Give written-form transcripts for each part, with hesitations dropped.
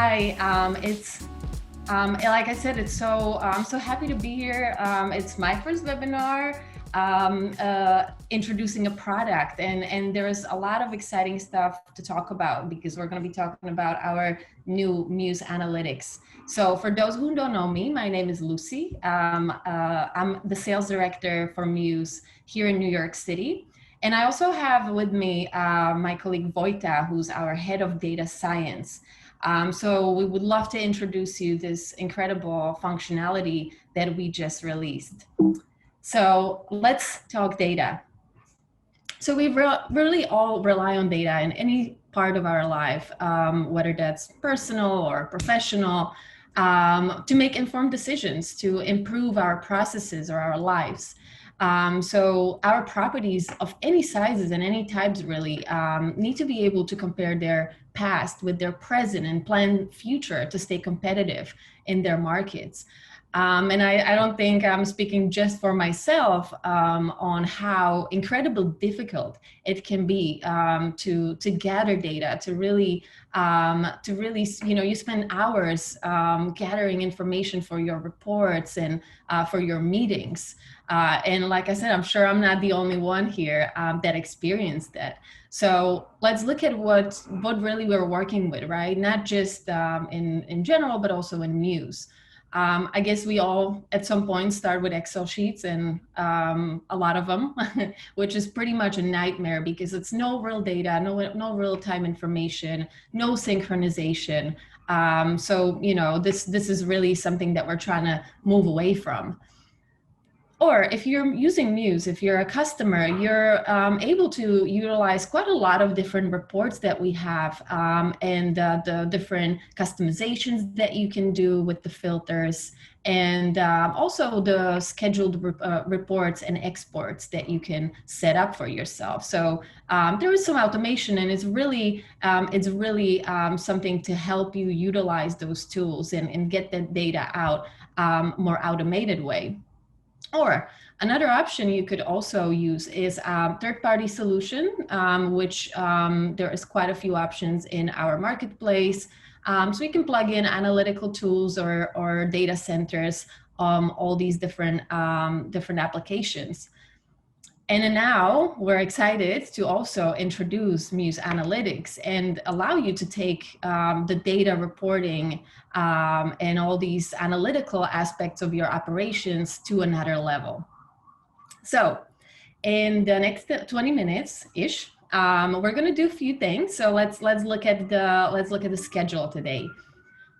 Hi, like I said, I'm so happy to be here. It's my first webinar introducing a product, and there's a lot of exciting stuff to talk about because we're going to be talking about our new Mews Analytics. So for those who don't know me, my name is Lucy. I'm the sales director for Mews here in New York City. And I also have with me my colleague Vojta, who's our head of data science. So we would love to introduce you this incredible functionality that we just released. So let's talk data. So we really all rely on data in any part of our life, whether that's personal or professional, to make informed decisions, to improve our processes or our lives. So our properties of any sizes and any types really need to be able to compare their past with their present and plan future to stay competitive in their markets. And I don't think I'm speaking just for myself on how incredibly difficult it can be to gather data, to really, you spend hours gathering information for your reports and for your meetings. And like I said, I'm sure I'm not the only one here that experienced that. So let's look at what really we're working with, right? Not just in general, but also in Mews. I guess we all at some point start with Excel sheets, and a lot of them, which is pretty much a nightmare because it's no real data, no real time information, no synchronization. So this is really something that we're trying to move away from. Or if you're using Mews, if you're a customer, you're able to utilize quite a lot of different reports that we have and the different customizations that you can do with the filters, and also the scheduled reports and exports that you can set up for yourself. So there is some automation, and it's really something to help you utilize those tools and get that data out more automated way. Or another option you could also use is a third-party solution, which there is quite a few options in our marketplace. So you can plug in analytical tools or data centers, all these different applications. And now we're excited to also introduce Mews Analytics and allow you to take the data reporting and all these analytical aspects of your operations to another level. So in the next 20 minutes-ish, we're going to do a few things. So let's look at the schedule today.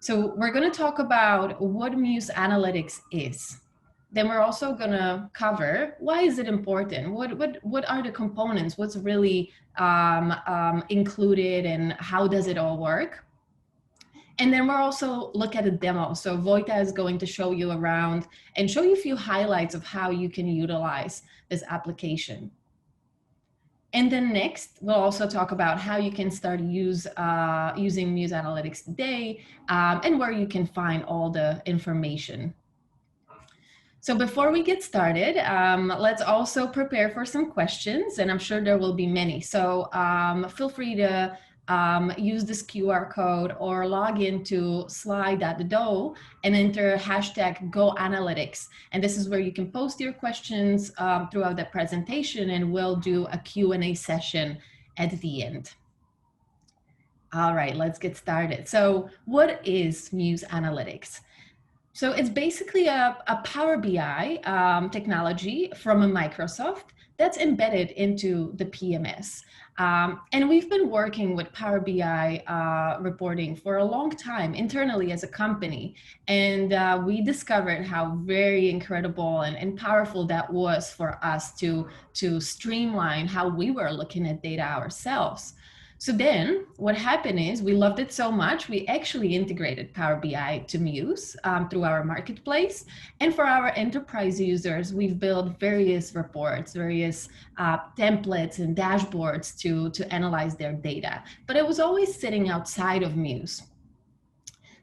So we're going to talk about what Mews Analytics is. Then we're also going to cover why is it important? What are the components? What's really included, and how does it all work? And then we'll also look at a demo. So Vojta is going to show you around and show you a few highlights of how you can utilize this application. And then next, we'll also talk about how you can start using Mews Analytics today and where you can find all the information. So before we get started, let's also prepare for some questions, and I'm sure there will be many. So feel free to use this QR code or log into slide.do and enter hashtag #GoAnalytics. And this is where you can post your questions throughout the presentation, and we'll do a Q&A session at the end. All right, let's get started. So what is Mews Analytics? So it's basically a Power BI technology from a Microsoft that's embedded into the PMS. And we've been working with Power BI reporting for a long time internally as a company. And we discovered how very incredible and powerful that was for us to streamline how we were looking at data ourselves. So then what happened is we loved it so much, we actually integrated Power BI to Mews through our marketplace. And for our enterprise users, we've built various reports, various templates and dashboards to analyze their data. But it was always sitting outside of Mews.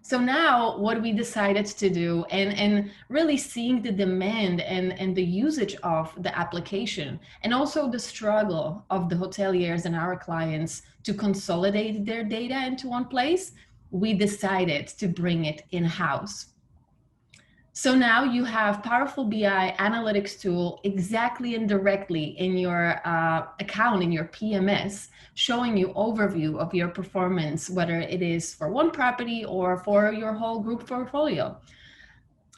So now what we decided to do, and really seeing the demand and the usage of the application, and also the struggle of the hoteliers and our clients to consolidate their data into one place, we decided to bring it in-house. So now you have powerful BI analytics tool exactly and directly in your account, in your PMS, showing you overview of your performance, whether it is for one property or for your whole group portfolio.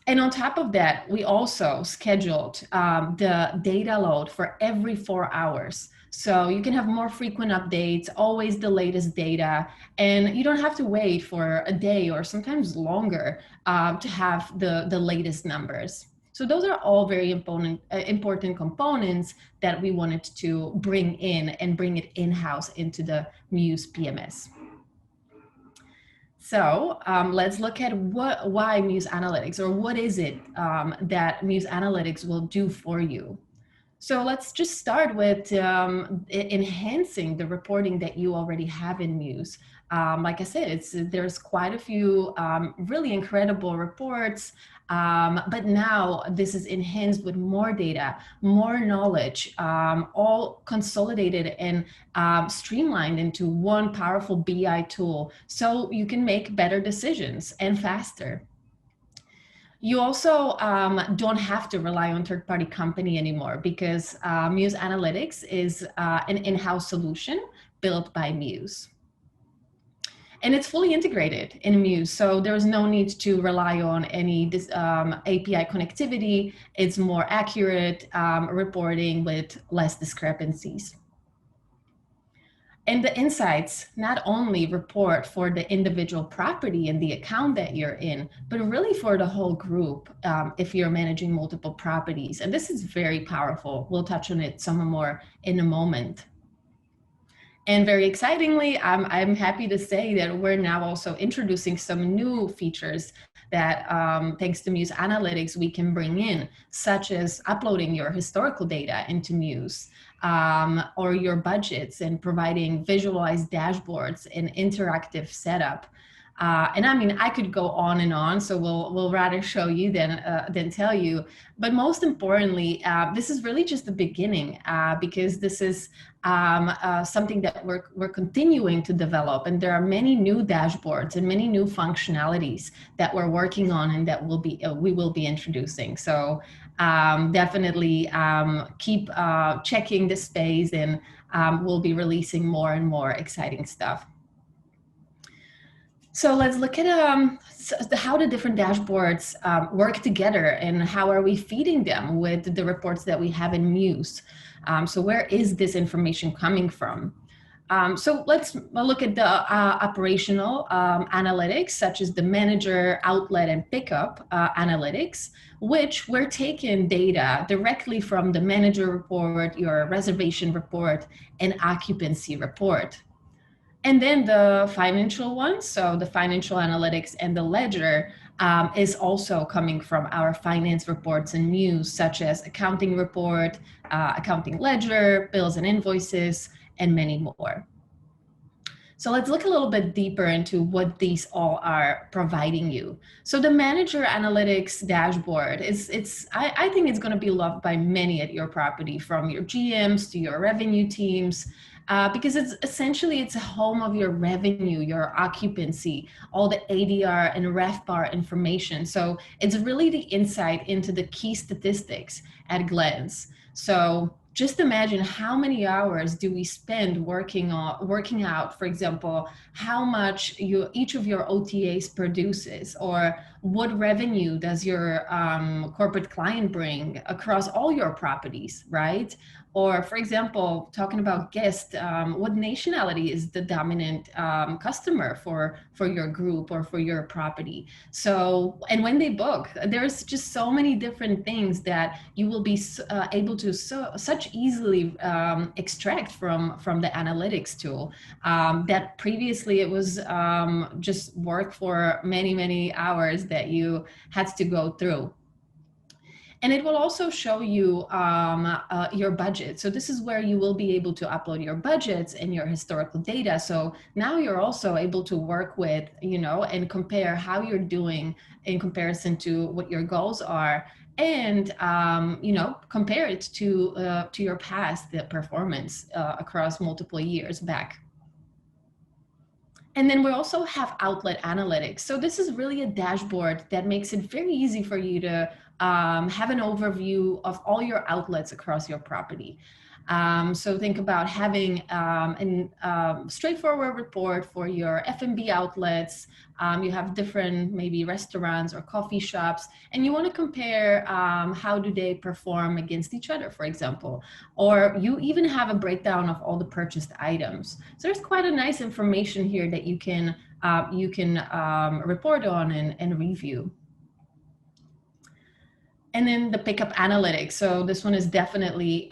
And on top of that, we also scheduled the data load for every 4 hours. So you can have more frequent updates, always the latest data, and you don't have to wait for a day or sometimes longer to have the latest numbers. So those are all very important components that we wanted to bring in and bring it in-house into the Mews PMS. So let's look at why Mews Analytics, or what is it that Mews Analytics will do for you. So let's just start with enhancing the reporting that you already have in Mews. Like I said, there's quite a few really incredible reports, but now this is enhanced with more data, more knowledge, all consolidated and streamlined into one powerful BI tool, so you can make better decisions and faster. You also don't have to rely on third-party company anymore, because Mews Analytics is an in-house solution built by Mews. And it's fully integrated in Mews, so there's no need to rely on any API connectivity. It's more accurate reporting with less discrepancies. And the insights not only report for the individual property and the account that you're in, but really for the whole group if you're managing multiple properties. And this is very powerful. We'll touch on it some more in a moment. And very excitingly, I'm happy to say that we're now also introducing some new features that thanks to Mews Analytics, we can bring in, such as uploading your historical data into Mews, or your budgets, and providing visualized dashboards and interactive setup. And I mean, I could go on and on, so we'll rather show you than tell you. But most importantly, this is really just the beginning, because this is something that we're continuing to develop, and there are many new dashboards and many new functionalities that we're working on and that we will be introducing. So definitely keep checking the space, and we'll be releasing more and more exciting stuff. So let's look at how the different dashboards work together, and how are we feeding them with the reports that we have in Mews. So where is this information coming from? So let's look at the operational analytics, such as the manager, outlet, and pickup analytics, which we're taking data directly from the manager report, your reservation report, and occupancy report. And then the financial one, so the financial analytics and the ledger is also coming from our finance reports and Mews, such as accounting report, accounting ledger, bills and invoices, and many more. So let's look a little bit deeper into what these all are providing you. So the manager analytics dashboard I think it's going to be loved by many at your property, from your GMs to your revenue teams, because it's a home of your revenue, your occupancy, all the ADR and RevPAR information. So it's really the insight into the key statistics at a glance. So just imagine how many hours do we spend working out, for example, how much each of your OTAs produces, or what revenue does your corporate client bring across all your properties, right? Or, for example, talking about guests, what nationality is the dominant customer for your group or for your property? So, and when they book, there's just so many different things that you will be able to such easily extract from the analytics tool, that previously it was just work for many hours that you had to go through. And it will also show you your budget. So this is where you will be able to upload your budgets and your historical data. So now you're also able to work with, and compare how you're doing in comparison to what your goals are, and compare it to your past performance across multiple years back. And then we also have outlet analytics. So this is really a dashboard that makes it very easy for you to have an overview of all your outlets across your property. So think about having a straightforward report for your F&B outlets. You have different maybe restaurants or coffee shops, and you want to compare how do they perform against each other, for example. Or you even have a breakdown of all the purchased items. So there's quite a nice information here that you can report on and review. And then the pickup analytics. So this one is definitely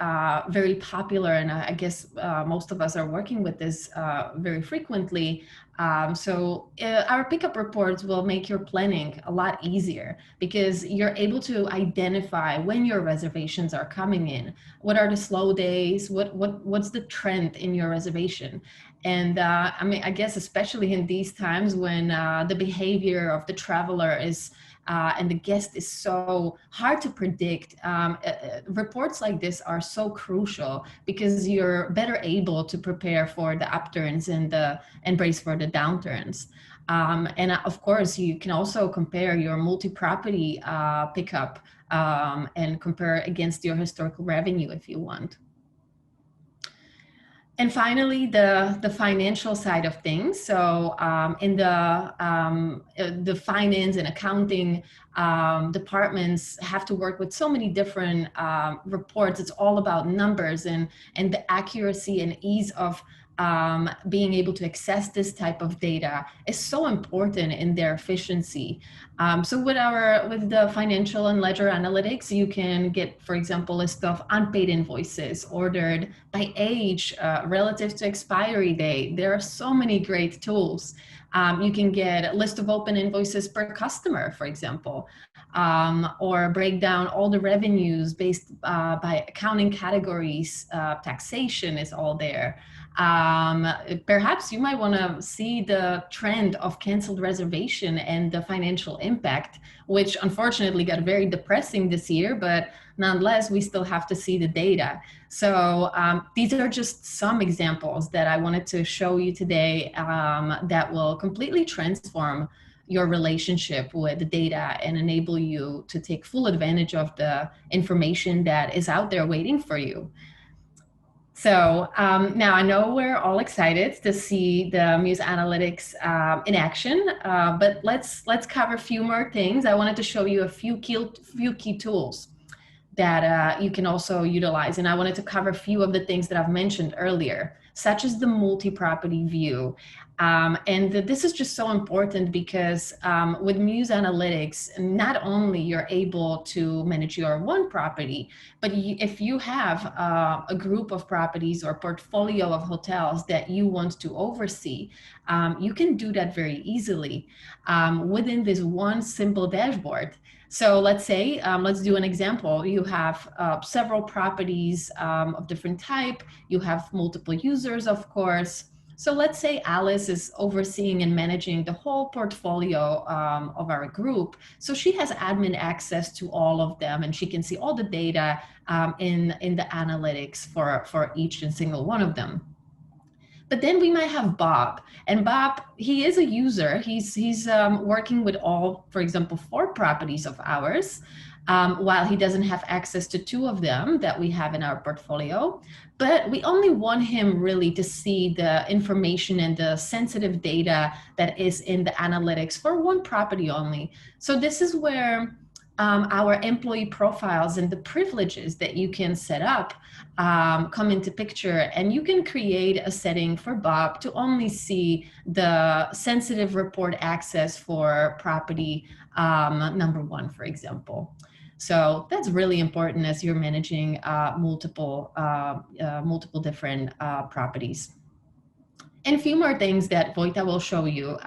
very popular, and I guess most of us are working with this very frequently. Our pickup reports will make your planning a lot easier because you're able to identify when your reservations are coming in. What are the slow days? What's the trend in your reservation? And I mean, I guess especially in these times when the behavior of the traveler is and the guest is so hard to predict. Reports like this are so crucial because you're better able to prepare for the upturns and brace for the downturns. And of course, you can also compare your multi-property pickup and compare against your historical revenue if you want. And finally, the financial side of things. So in the finance and accounting departments have to work with so many different reports. It's all about numbers and the accuracy and ease of being able to access this type of data is so important in their efficiency. So with the financial and ledger analytics, you can get, for example, a list of unpaid invoices ordered by age relative to expiry date. There are so many great tools. You can get a list of open invoices per customer, for example, or break down all the revenues based by accounting categories. Taxation is all there. Perhaps you might want to see the trend of canceled reservation and the financial impact, which unfortunately got very depressing this year, but nonetheless, we still have to see the data. So these are just some examples that I wanted to show you today that will completely transform your relationship with the data and enable you to take full advantage of the information that is out there waiting for you. So now I know we're all excited to see the Mews Analytics in action, but let's cover a few more things. I wanted to show you a few key tools that you can also utilize, and I wanted to cover a few of the things that I've mentioned earlier, such as the multi-property view. And this is just so important because with Mews Analytics, not only you're able to manage your one property, but if you have a group of properties or portfolio of hotels that you want to oversee, you can do that very easily within this one simple dashboard. So let's say, let's do an example. You have several properties of different type. You have multiple users, of course. So let's say Alice is overseeing and managing the whole portfolio of our group. So she has admin access to all of them, and she can see all the data in the analytics for each and single one of them. But then we might have Bob, and Bob, he is a user. He's working with all, for example, 4 properties of ours, while he doesn't have access to 2 of them that we have in our portfolio. But we only want him really to see the information and the sensitive data that is in the analytics for 1 property only. So this is where our employee profiles and the privileges that you can set up come into picture, and you can create a setting for Bob to only see the sensitive report access for property number 1, for example. So that's really important as you're managing multiple different properties. And a few more things that Vojta will show you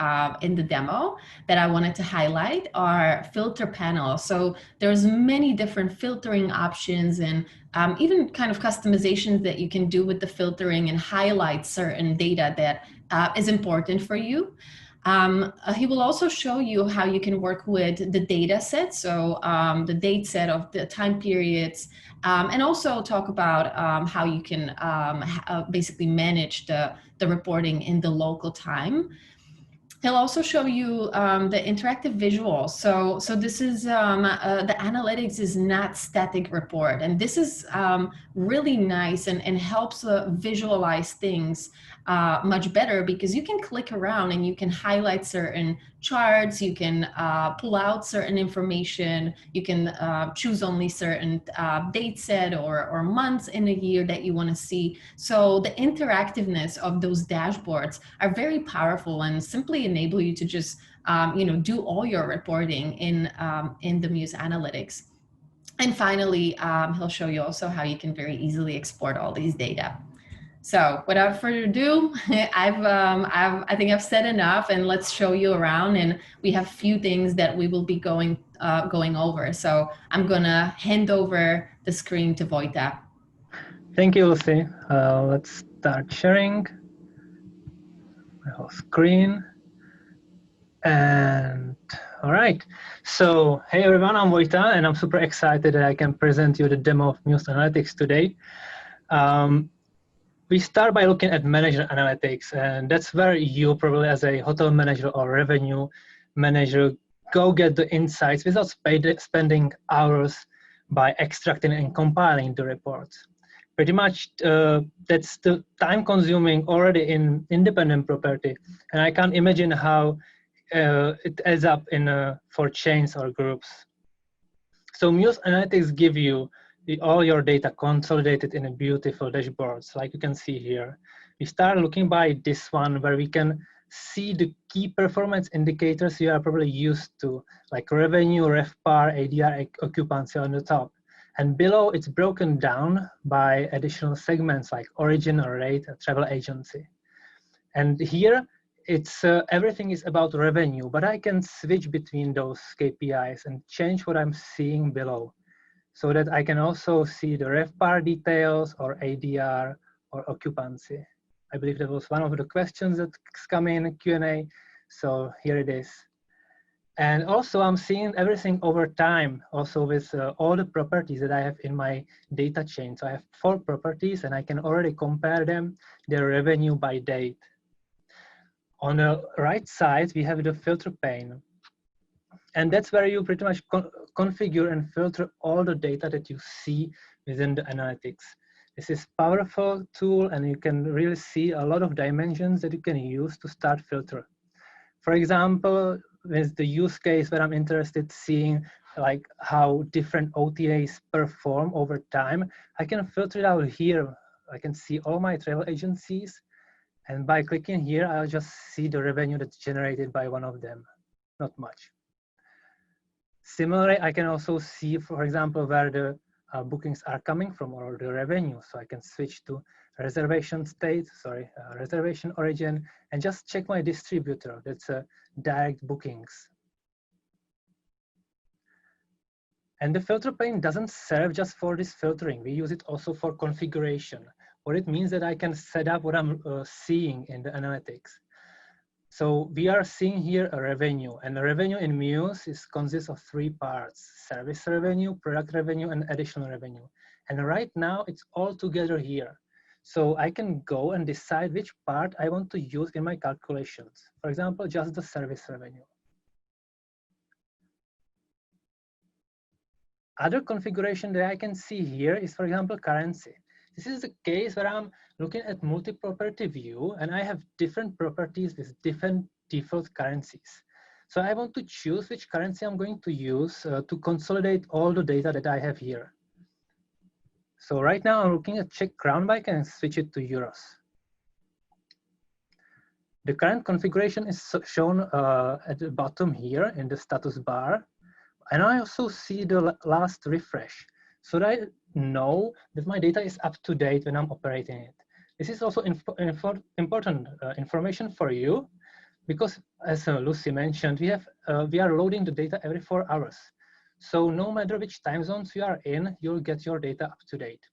in the demo that I wanted to highlight are filter panels. So there's many different filtering options and even kind of customizations that you can do with the filtering and highlight certain data that is important for you. He will also show you how you can work with the data set, so the date set of the time periods, and also talk about how you can basically manage the reporting in the local time. He'll also show you the interactive visuals. So this is the analytics is not static report, and this is really nice and helps visualize things much better, because you can click around and you can highlight certain charts, you can pull out certain information, you can choose only certain date set or months in a year that you want to see. So the interactiveness of those dashboards are very powerful and simply enable you to just do all your reporting in the Mews Analytics. And finally, he'll show you also how you can very easily export all these data. So without further ado, I think I've said enough, and let's show you around. And we have a few things that we will be going over. So I'm gonna hand over the screen to Vojta. Thank you, Lucy. Let's start sharing my whole screen. And all right, so hey everyone, I'm Vojta, and I'm super excited that I can present you the demo of Mews Analytics today. We start by looking at manager analytics, and that's where you probably as a hotel manager or revenue manager go get the insights without spending hours by extracting and compiling the reports. Pretty much that's the time consuming already in independent property, and I can't imagine how it adds up in for chains or groups. So Mews Analytics give you all your data consolidated in a beautiful dashboards, like you can see here. We start looking by this one, where we can see the key performance indicators you are probably used to, like revenue, RevPAR, ADR, occupancy on the top. And below, it's broken down by additional segments like origin or rate, travel agency. And here, it's everything is about revenue, but I can switch between those KPIs and change what I'm seeing below, so that I can also see the RevPAR details or ADR or occupancy. I believe that was one of the questions that's come in Q&A, so here it is. And also I'm seeing everything over time, also with all the properties that I have in my data chain. So I have 4 properties and I can already compare them, their revenue by date. On the right side, we have the filter pane. And that's where you pretty much configure and filter all the data that you see within the analytics. This is a powerful tool, and you can really see a lot of dimensions that you can use to start filter. For example, with the use case where I'm interested seeing like how different OTAs perform over time, I can filter it out here. I can see all my travel agencies, and by clicking here, I'll just see the revenue that's generated by one of them, not much. Similarly, I can also see, for example, where the bookings are coming from or the revenue. So I can switch to reservation state, reservation origin, and just check my distributor. That's direct bookings. And the filter pane doesn't serve just for this filtering. We use it also for configuration. What it means that I can set up what I'm seeing in the analytics. So we are seeing here a revenue, and the revenue in Mews consists of 3 parts: service revenue, product revenue, and additional revenue. And right now it's all together here. So I can go and decide which part I want to use in my calculations. For example, just the service revenue. Other configuration that I can see here is, for example, currency. This is a case where I'm looking at multi-property view, and I have different properties with different default currencies. So I want to choose which currency I'm going to use to consolidate all the data that I have here. So right now I'm looking at Czech crown, but I can switch it to euros. The current configuration is shown at the bottom here in the status bar. And I also see the last refresh, so that I know that my data is up to date when I'm operating it. This is also important information for you, because as Lucy mentioned, we are loading the data every 4 hours. So no matter which time zones you are in, you'll get your data up to date.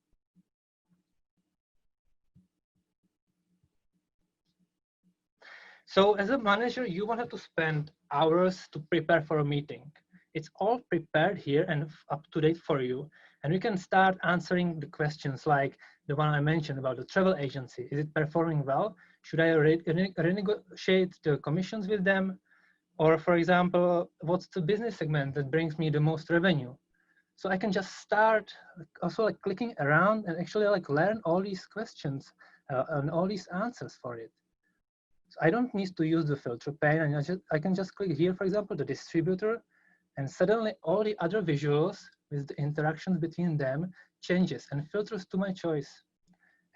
So as a manager, you won't have to spend hours to prepare for a meeting. It's all prepared here and up to date for you. And we can start answering the questions like the one I mentioned about the travel agency. Is it performing well? Should I renegotiate the commissions with them? Or for example, what's the business segment that brings me the most revenue? So I can just start also like clicking around and actually like learn all these questions and all these answers for it. So I don't need to use the filter pane, and I can just click here, for example, the distributor, and suddenly all the other visuals with the interactions between them changes and filters to my choice.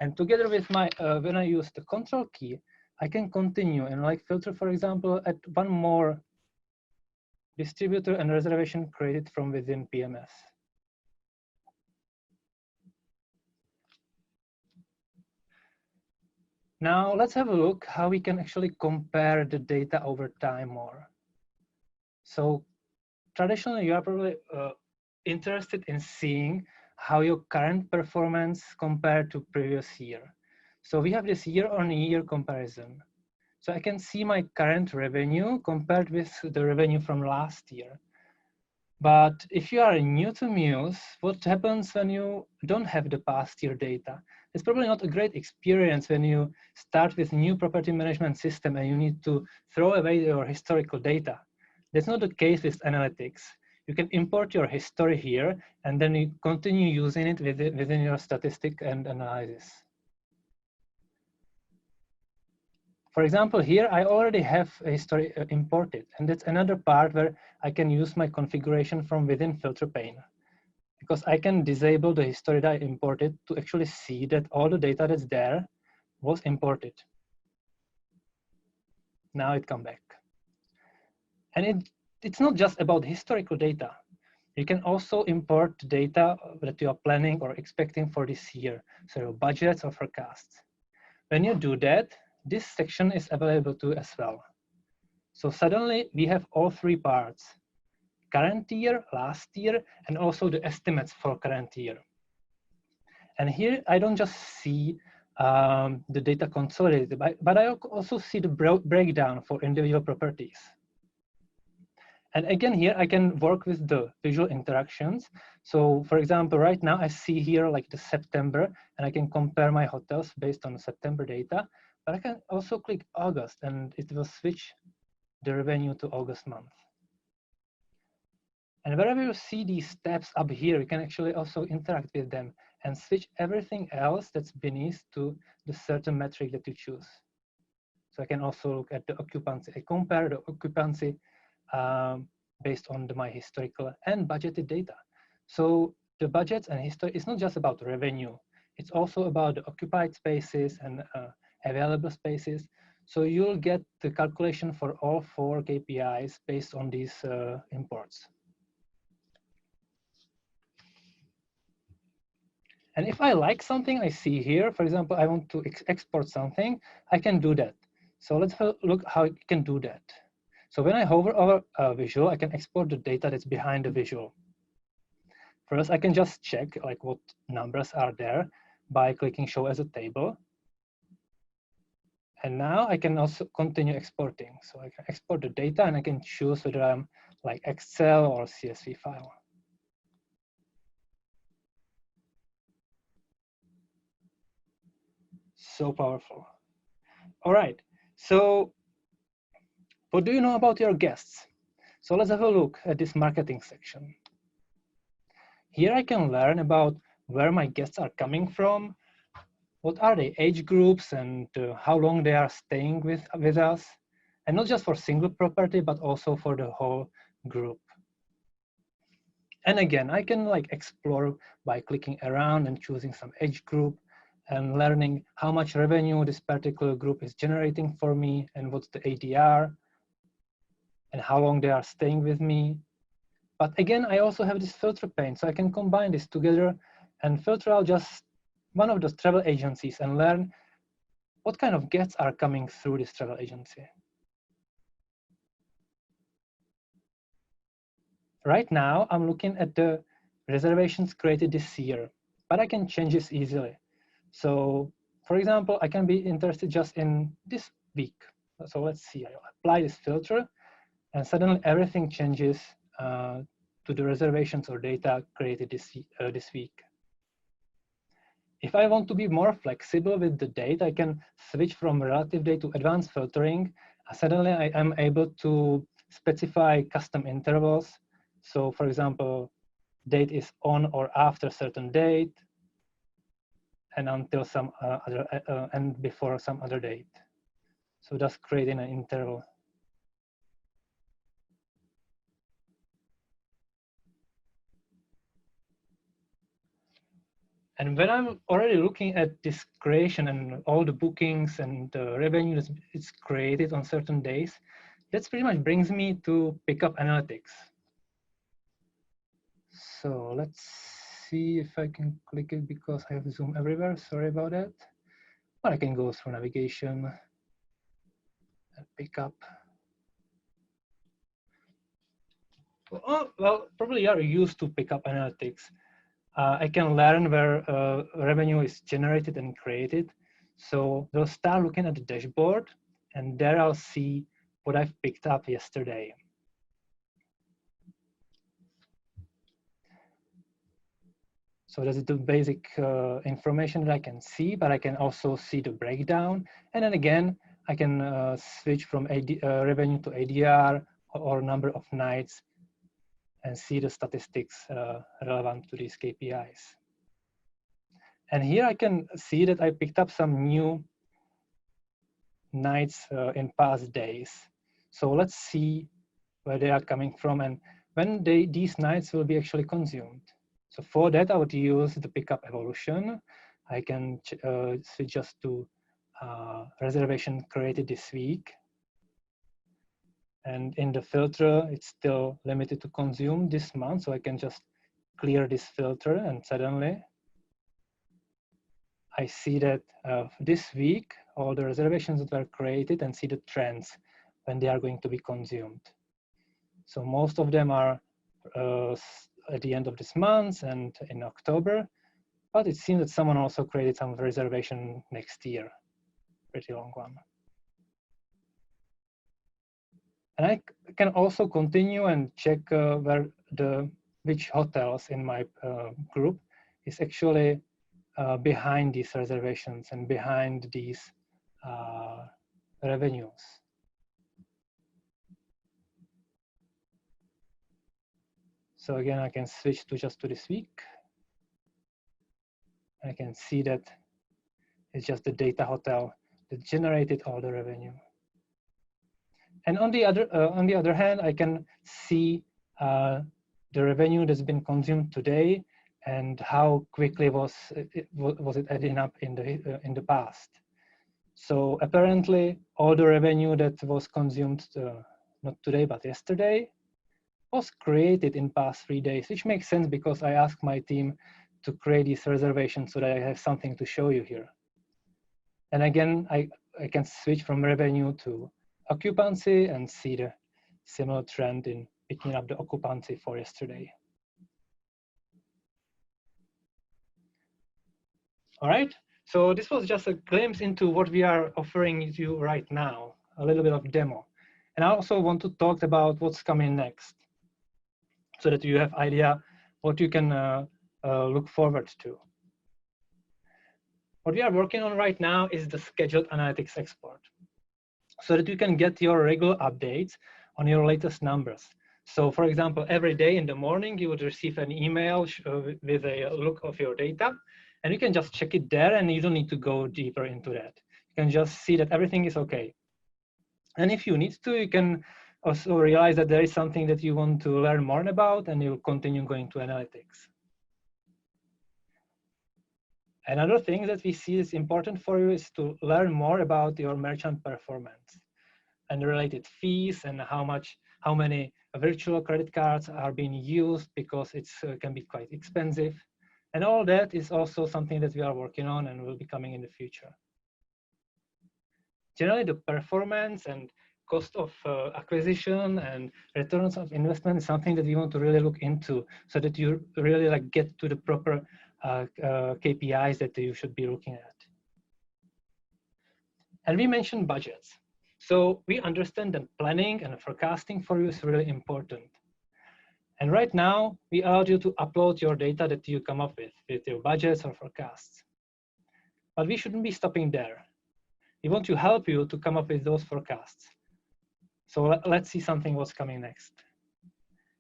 And together with my, when I use the control key, I can continue and like filter, for example, at one more distributor and reservation created from within PMS. Now let's have a look how we can actually compare the data over time more. So traditionally, you are probably interested in seeing how your current performance compared to previous year. So we have this year-on-year comparison. So I can see my current revenue compared with the revenue from last year. But if you are new to Mews, what happens when you don't have the past year data? It's probably not a great experience when you start with new property management system and you need to throw away your historical data. That's not the case with analytics. You can import your history here and then you continue using it within your statistic and analysis. For example, here I already have a history imported, and that's another part where I can use my configuration from within filter pane, because I can disable the history that I imported to actually see that all the data that's there was imported. Now it come back. And it's not just about historical data. You can also import data that you are planning or expecting for this year, so your budgets or forecasts. When you do that, this section is available too as well. So suddenly we have all three parts: current year, last year, and also the estimates for current year. And here I don't just see the data consolidated, but I also see the breakdown for individual properties. And again, here I can work with the visual interactions. So for example, right now I see here like the September, and I can compare my hotels based on September data, but I can also click August and it will switch the revenue to August month. And wherever you see these tabs up here, you can actually also interact with them and switch everything else that's beneath to the certain metric that you choose. So I can also look at the occupancy. I compare the occupancy based on my historical and budgeted data. So the budgets and history is not just about revenue. It's also about the occupied spaces and available spaces. So you'll get the calculation for all 4 KPIs based on these imports. And if I like something I see here, for example, I want to export something, I can do that. So let's look how I can do that. So when I hover over a visual, I can export the data that's behind the visual. First, I can just check like what numbers are there by clicking show as a table. And now I can also continue exporting. So I can export the data and I can choose whether I'm like Excel or CSV file. So powerful. All right, so what do you know about your guests? So let's have a look at this marketing section. Here I can learn about where my guests are coming from, what are the age groups, and how long they are staying with us. And not just for single property, but also for the whole group. And again, I can like explore by clicking around and choosing some age group and learning how much revenue this particular group is generating for me and what's the ADR and how long they are staying with me. But again, I also have this filter pane, so I can combine this together and filter out just one of those travel agencies and learn what kind of guests are coming through this travel agency. Right now, I'm looking at the reservations created this year, but I can change this easily. So for example, I can be interested just in this week. So let's see, I'll apply this filter and suddenly everything changes to the reservations or data created this week. If I want to be more flexible with the date, I can switch from relative date to advanced filtering. Suddenly I am able to specify custom intervals. So for example, date is on or after a certain date and until some and before some other date. So just creating an interval. And when I'm already looking at this creation and all the bookings and the revenue that is created on certain days, that pretty much brings me to Pickup Analytics. So let's see if I can click it because I have Zoom everywhere. Sorry about that. But I can go through navigation and pick up. Well, probably you are used to Pickup Analytics. I can learn where revenue is generated and created. So they'll start looking at the dashboard, and there I'll see what I've picked up yesterday. So that's the basic information that I can see, but I can also see the breakdown. And then again, I can switch from revenue to ADR or number of nights and see the statistics relevant to these KPIs. And here I can see that I picked up some new nights in past days. So let's see where they are coming from and when these nights will be actually consumed. So for that, I would use the pickup evolution. I can switch just to reservation created this week. And in the filter, it's still limited to consume this month. So I can just clear this filter and suddenly I see that this week, all the reservations that were created and see the trends when they are going to be consumed. So most of them are at the end of this month and in October, but it seems that someone also created some reservation next year, pretty long one. And I can also continue and check which hotels in my group is actually behind these reservations and behind these revenues. So again, I can switch to just to this week. I can see that it's just the data hotel that generated all the revenue. And on the other hand, I can see the revenue that's been consumed today and how quickly was it adding up in the past. So apparently, all the revenue that was consumed not today but yesterday was created in past 3 days, which makes sense because I asked my team to create these reservations so that I have something to show you here. And again, I can switch from revenue to occupancy and see the similar trend in picking up the occupancy for yesterday. All right, so this was just a glimpse into what we are offering you right now, a little bit of demo. And I also want to talk about what's coming next so that you have idea what you can look forward to. What we are working on right now is the scheduled analytics export so that you can get your regular updates on your latest numbers. So for example, every day in the morning, you would receive an email with a look of your data, and you can just check it there and you don't need to go deeper into that. You can just see that everything is okay. And if you need to, you can also realize that there is something that you want to learn more about and you'll continue going to analytics. Another thing that we see is important for you is to learn more about your merchant performance and the related fees and how many virtual credit cards are being used because it can be quite expensive. And all that is also something that we are working on and will be coming in the future. Generally, the performance and cost of acquisition and returns of investment is something that we want to really look into so that you really get to the proper KPIs that you should be looking at. And we mentioned budgets. So we understand that planning and forecasting for you is really important. And right now, we allow you to upload your data that you come up with your budgets or forecasts. But we shouldn't be stopping there. We want to help you to come up with those forecasts. So let's see something what's coming next.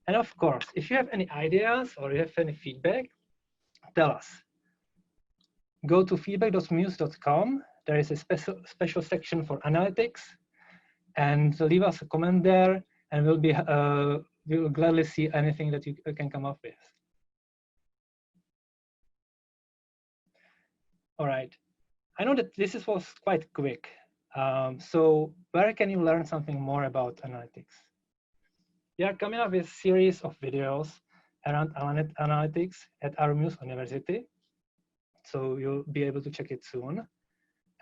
And of course, if you have any ideas or you have any feedback, tell us. Go to feedback.mews.com. There is a special section for analytics, and leave us a comment there, and we'll gladly see anything that you can come up with. All right. I know that this was quite quick. So where can you learn something more about analytics? We are coming up with a series of videos around analytics at our Mews University. So you'll be able to check it soon.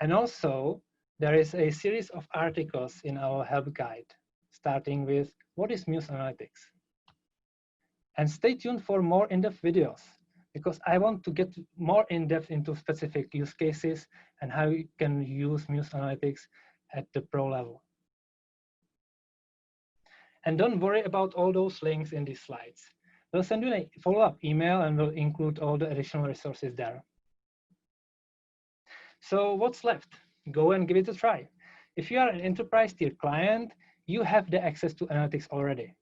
And also, there is a series of articles in our help guide, starting with what is Mews Analytics? And stay tuned for more in-depth videos, because I want to get more in-depth into specific use cases and how you can use Mews Analytics at the pro level. And don't worry about all those links in these slides. We'll send you a follow-up email and we'll include all the additional resources there. So what's left? Go and give it a try. If you are an enterprise tier client, you have the access to analytics already.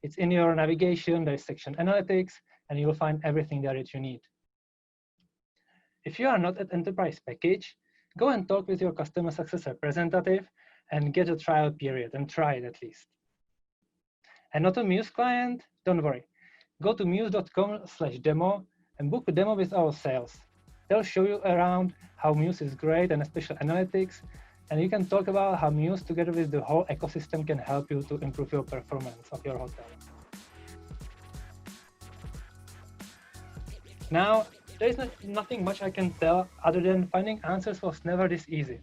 It's in your navigation, there's section analytics, and you'll find everything there that you need. If you are not at enterprise package, go and talk with your customer success representative and get a trial period and try it at least. And not a Mews client? Don't worry. Go to mews.com/demo and book a demo with our sales. They'll show you around how Mews is great and especially analytics, and you can talk about how Mews together with the whole ecosystem can help you to improve your performance of your hotel. Now, there is nothing much I can tell other than finding answers was never this easy.